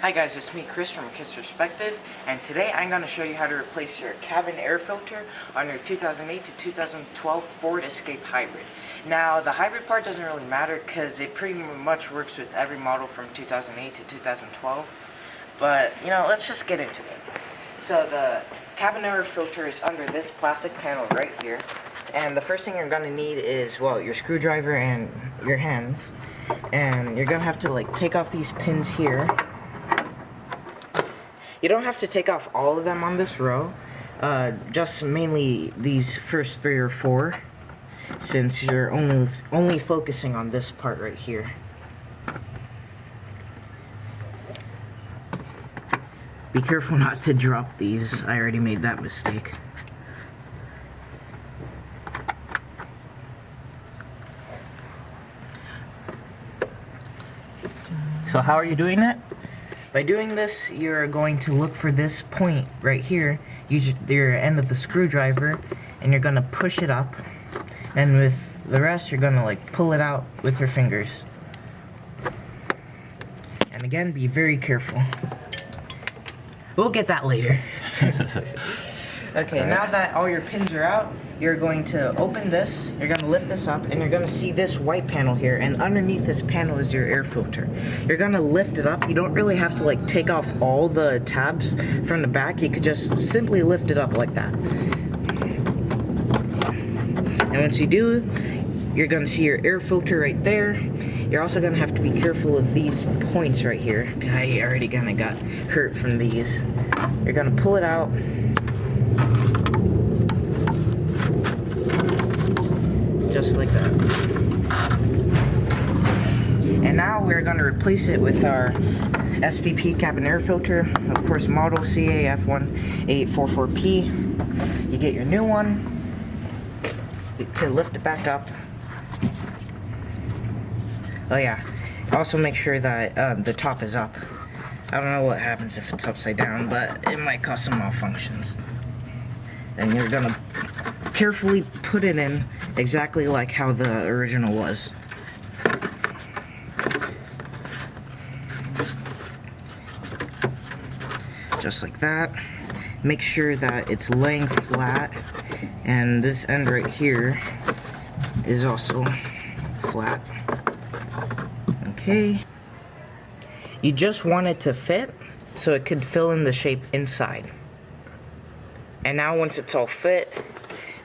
Hi guys, it's me Chris from Kiss Perspective, and today I'm going to show you how to replace your cabin air filter on your 2008 to 2012 Ford Escape Hybrid. Now the hybrid part doesn't really matter because it pretty much works with every model from 2008 to 2012, but let's just get into it. So the cabin air filter is under this plastic panel right here, and the first thing you're going to need is, well, your screwdriver and your hands, and you're going to have to take off these pins here. You don't have to take off all of them on this row, just mainly these first 3 or 4, since you're only focusing on this part right here. Be careful not to drop these. I already made that mistake. So how are you doing that? By doing this, you're going to look for this point right here, use your end of the screwdriver, and you're going to push it up, and with the rest you're going to pull it out with your fingers. And again, be very careful. We'll get that later. Okay, now that all your pins are out, you're going to open this, you're going to lift this up, and you're going to see this white panel here, and underneath this panel is your air filter. You're going to lift it up. You don't really have to take off all the tabs from the back. You could just simply lift it up like that. And once you do, you're going to see your air filter right there. You're also going to have to be careful of these points right here. I already kind of got hurt from these. You're going to pull it out. Just like that. And now we're going to replace it with our SDP cabin air filter, of course model CAF1844P. You get your new one, you can lift it back up. Oh yeah, also make sure that the top is up. I don't know what happens if it's upside down, but it might cause some malfunctions. And you're gonna carefully put it in exactly like how the original was. Just like that. Make sure that it's laying flat, and this end right here is also flat. Okay. You just want it to fit so it could fill in the shape inside. And now once it's all fit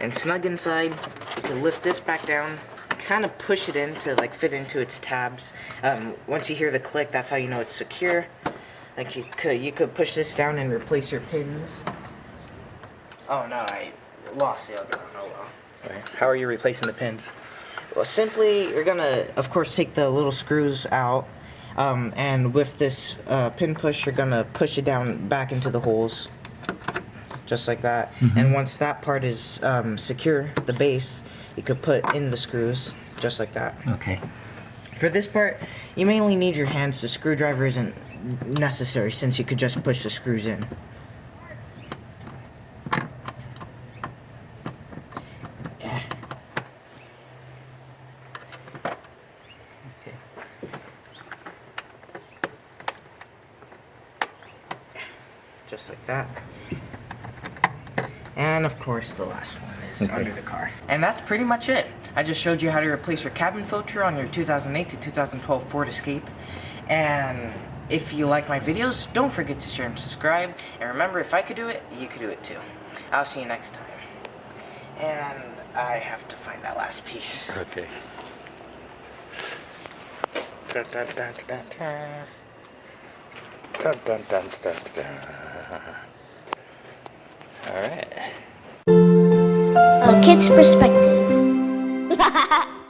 and snug inside, you can lift this back down, kind of push it in to fit into its tabs. Once you hear the click, that's how you know it's secure. You could push this down and replace your pins. Oh no, I lost the other one. Oh well. Right. How are you replacing the pins? Well, simply you're gonna, of course, take the little screws out, and with this pin push, you're gonna push it down back into the holes. Just like that. And once that part is secure, the base, you could put in the screws, just like that. Okay. For this part, you mainly need your hands. The screwdriver isn't necessary since you could just push the screws in. Yeah. Okay. Just like that. And of course the last one is under the car. And that's pretty much it. I just showed you how to replace your cabin filter on your 2008 to 2012 Ford Escape. And if you like my videos, don't forget to share and subscribe. And remember, if I could do it, you could do it too. I'll see you next time. And I have to find that last piece. Okay. Dun, dun, dun, dun, dun. Dun, dun, dun, dun, dun. All right. A Kid's Perspective.